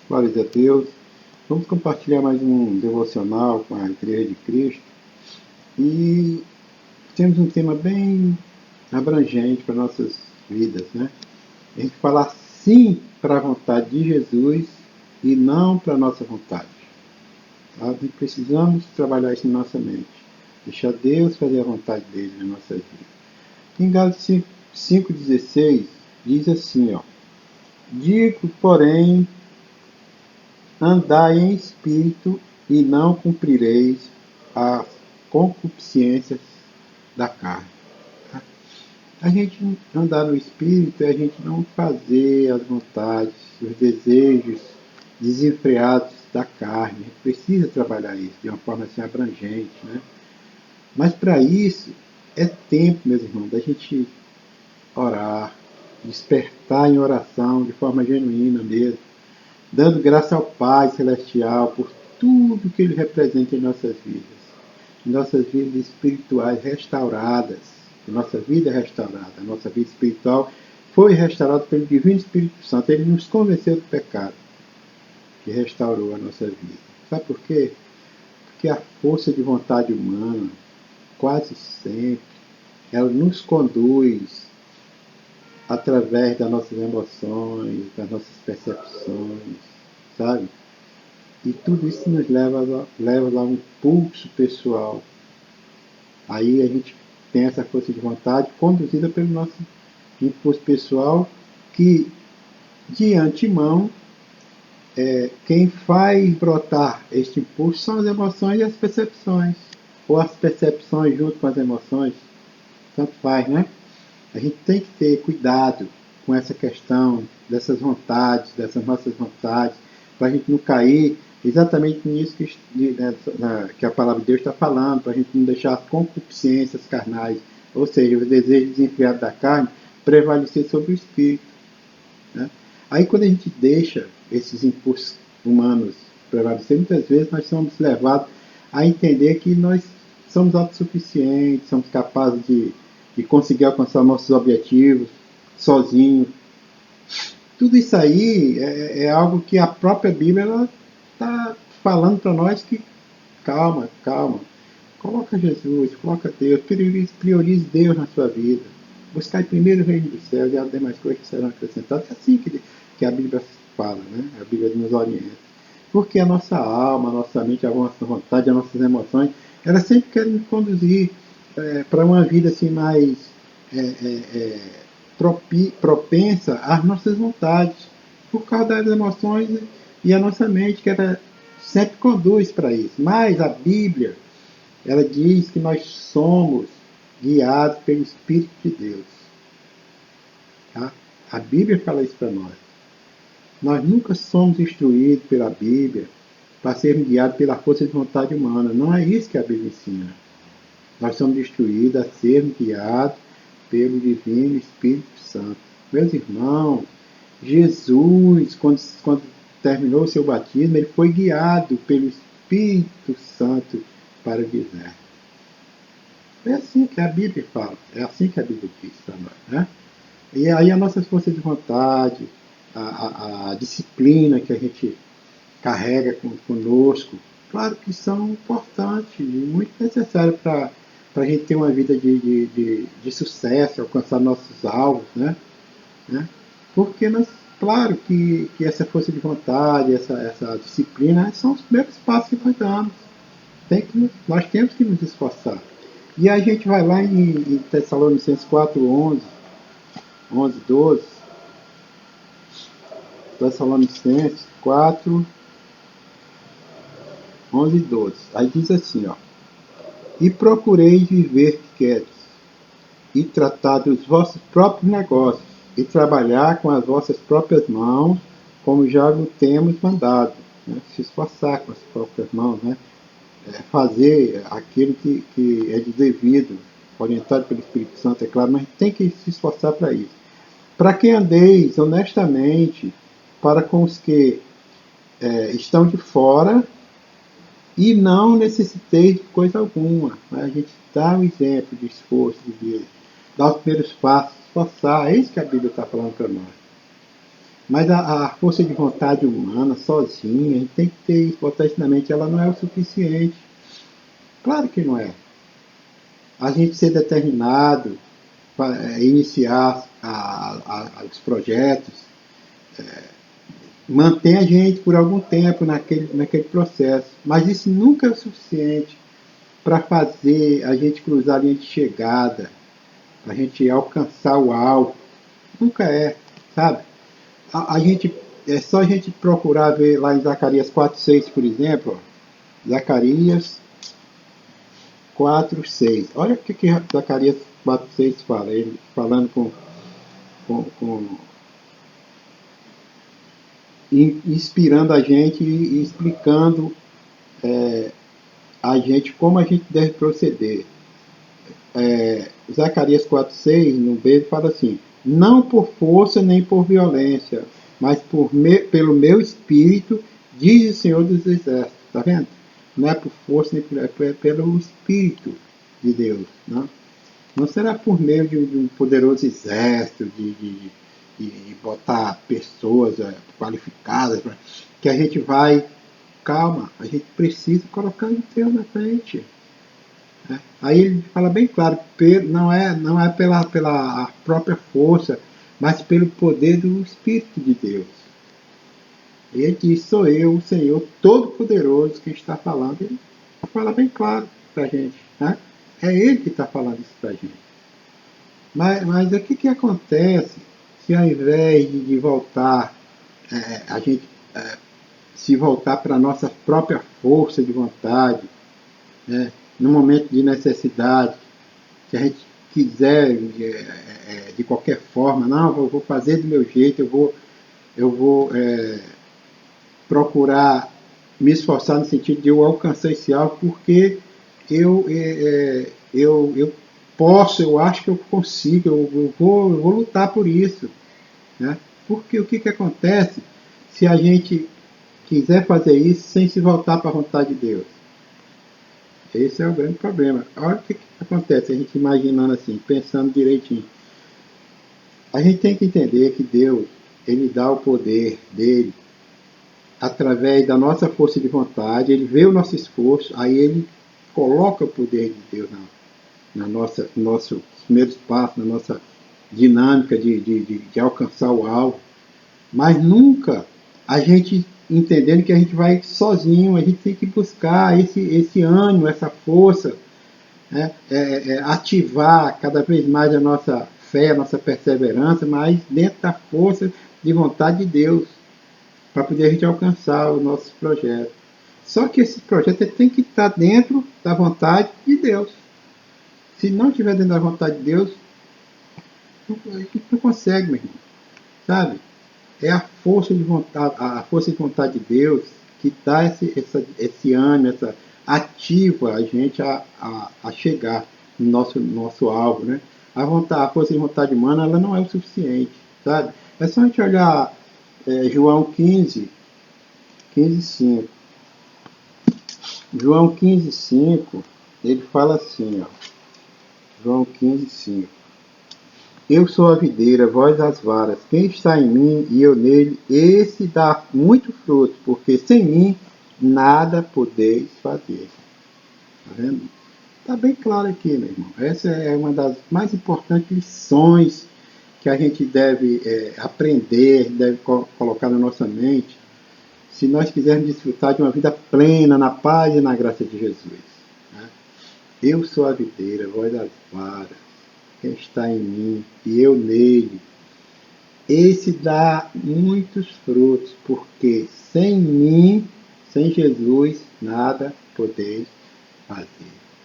Glórias a Deus. Vamos compartilhar mais um devocional com a Igreja de Cristo. E temos um tema bem abrangente para nossas vidas, né? A gente falar sim para a vontade de Jesus e não para a nossa vontade. Tá? E precisamos trabalhar isso na nossa mente. Deixar Deus fazer a vontade dele na nossa vida. Em Gálatas 5,16 diz assim, ó. Digo, porém, andai em espírito e não cumprireis as concupiscências da carne. A gente andar no espírito é a gente não fazer as vontades, os desejos desenfreados da carne. A gente precisa trabalhar isso de uma forma assim abrangente, né? Mas para isso é tempo, meus irmãos, da gente orar, despertar em oração de forma genuína mesmo, dando graça ao Pai Celestial por tudo que Ele representa em nossas vidas espirituais restauradas, nossa vida é restaurada, a nossa vida espiritual foi restaurada pelo Divino Espírito Santo. Ele nos convenceu do pecado, que restaurou a nossa vida. Sabe por quê? Porque a força de vontade humana, quase sempre, ela nos conduz através das nossas emoções, das nossas percepções, sabe? E tudo isso nos leva a um impulso pessoal. Aí a gente tem essa força de vontade conduzida pelo nosso impulso pessoal, que de antemão, quem faz brotar este impulso são as emoções e as percepções. Ou as percepções junto com as emoções, tanto faz, né? A gente tem que ter cuidado com essa questão dessas vontades, dessas nossas vontades, para a gente não cair exatamente nisso que a palavra de Deus está falando, para a gente não deixar as concupiscências carnais, ou seja, os desejos desenfreados da carne, prevalecer sobre o espírito. Né? Aí quando a gente deixa esses impulsos humanos prevalecer, muitas vezes nós somos levados a entender que nós somos autossuficientes, somos capazes de conseguir alcançar nossos objetivos sozinhos. Tudo isso aí é algo que a própria Bíblia está falando para nós que calma, calma. Coloca Jesus, coloca Deus, priorize Deus na sua vida. Buscar primeiro o reino dos céus e as demais coisas que serão acrescentadas. É assim que a Bíblia fala, né? A Bíblia nos orienta. Porque a nossa alma, a nossa mente, a nossa vontade, as nossas emoções, elas sempre querem nos conduzir para uma vida assim mais é, é, é, propensa às nossas vontades, por causa das emoções e a nossa mente, que ela sempre conduz para isso. Mas a Bíblia, ela diz que nós somos guiados pelo Espírito de Deus. Tá? A Bíblia fala isso para nós. Nós nunca somos instruídos pela Bíblia para sermos guiados pela força de vontade humana. Não é isso que a Bíblia ensina. Nós somos instruídos a sermos guiados pelo Divino Espírito Santo. Meus irmãos, Jesus, quando terminou o seu batismo, ele foi guiado pelo Espírito Santo para o deserto. É assim que a Bíblia fala, é assim que a Bíblia diz para nós. Né? E aí a nossa força de vontade, a disciplina que a gente carrega conosco, claro que são importantes e muito necessárias para a gente ter uma vida de sucesso, alcançar nossos alvos, né? Porque nós, claro que essa força de vontade, essa disciplina são os primeiros passos que nós damos. Nós temos que nos esforçar. E a gente vai lá em Tessalonicenses 4, 11, 12. Tessalonicenses 4, 11 e 12. Aí diz assim, ó. E procureis viver quietos, e tratar dos vossos próprios negócios, e trabalhar com as vossas próprias mãos, como já o temos mandado. Né? Se esforçar com as próprias mãos, né? Fazer aquilo que é de devido, orientado pelo Espírito Santo, é claro, mas tem que se esforçar para isso. Para que andeis honestamente para com os que estão de fora e não necessiteis de coisa alguma. Né? A gente dá o exemplo de esforço, de dar os primeiros passos, esforçar. É isso que a Bíblia está falando para nós. Mas a força de vontade humana, sozinha, a gente tem que ter, botar isso na mente, ela não é o suficiente. Claro que não é. A gente ser determinado para iniciar os projetos, mantém a gente por algum tempo naquele processo. Mas isso nunca é o suficiente para fazer a gente cruzar a linha de chegada, a gente alcançar o alvo. Nunca é, sabe? A gente, é só a gente procurar ver lá em Zacarias 4:6, por exemplo. Ó. Zacarias 4:6. Olha o que Zacarias 4:6 fala. Ele falando com inspirando a gente e explicando a gente como a gente deve proceder. Zacarias 4:6, no B, fala assim: não por força nem por violência, mas pelo meu espírito, diz o Senhor dos Exércitos. Está vendo? Não é por força nem por, é pelo espírito de Deus. Não será por meio de um poderoso exército, de botar pessoas qualificadas, que a gente vai. Calma, a gente precisa colocar o Deus na frente. Aí ele fala bem claro, não é pela própria força, mas pelo poder do Espírito de Deus. E ele diz, sou eu, o Senhor Todo-Poderoso, que está falando. Ele fala bem claro para a gente. Né? É ele que está falando isso para a gente. Mas o que acontece se ao invés de voltar, a gente se voltar para a nossa própria força de vontade, né? No momento de necessidade, se a gente quiser de qualquer forma, não, eu vou fazer do meu jeito, eu vou procurar me esforçar no sentido de eu alcançar esse alvo porque eu posso, eu acho que eu consigo, eu vou lutar por isso. Né? Porque o que acontece se a gente quiser fazer isso sem se voltar para a vontade de Deus? Esse é o grande problema. Olha o que acontece, a gente imaginando assim, pensando direitinho. A gente tem que entender que Deus, ele dá o poder dele através da nossa força de vontade, ele vê o nosso esforço, aí ele coloca o poder de Deus na nossos primeiros passos, na nossa dinâmica de alcançar o alvo. Mas nunca a gente entendendo que a gente vai sozinho, a gente tem que buscar esse ânimo, essa força, né? Ativar cada vez mais a nossa fé, a nossa perseverança, mas dentro da força de vontade de Deus, para poder a gente alcançar os nossos projetos. Só que esse projeto tem que estar dentro da vontade de Deus. Se não estiver dentro da vontade de Deus, a gente não consegue, meu irmão. Sabe? É a força de vontade de Deus que dá esse ânimo, ativa a gente a chegar no nosso alvo, né? A força de vontade humana, ela não é o suficiente, sabe? É só a gente olhar João 15:5. João 15:5, ele fala assim, ó. João 15:5. Eu sou a videira, vós as varas. Quem está em mim e eu nele, esse dá muito fruto, porque sem mim nada podeis fazer. Tá vendo? Tá bem claro aqui, meu irmão. Essa é uma das mais importantes lições que a gente deve aprender, deve colocar na nossa mente, se nós quisermos desfrutar de uma vida plena, na paz e na graça de Jesus. Né? Eu sou a videira, vós as varas. Quem está em mim e eu nele, esse dá muitos frutos, porque sem mim, sem Jesus, nada podeis fazer.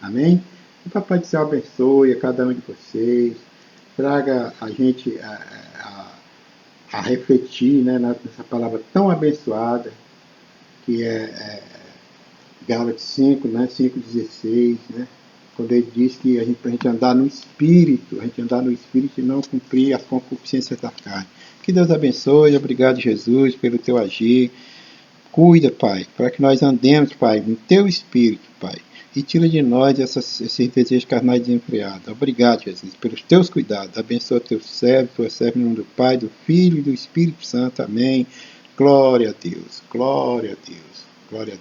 Amém? O Papai do Céu abençoe a cada um de vocês, traga a gente a refletir, né, nessa palavra tão abençoada, que é Gálatas 5, né, 5:16, né? Quando ele diz que a gente andar no Espírito, a gente andar no Espírito e não cumprir as concupiscências da carne. Que Deus abençoe, obrigado Jesus pelo teu agir. Cuida, Pai, para que nós andemos, Pai, no teu Espírito, Pai. e tira de nós esses desejos carnais desenfreados. Obrigado, Jesus, pelos teus cuidados. Abençoa teu servo, tua serva, em nome do Pai, do Filho e do Espírito Santo. Amém. Glória a Deus, glória a Deus, glória a Deus.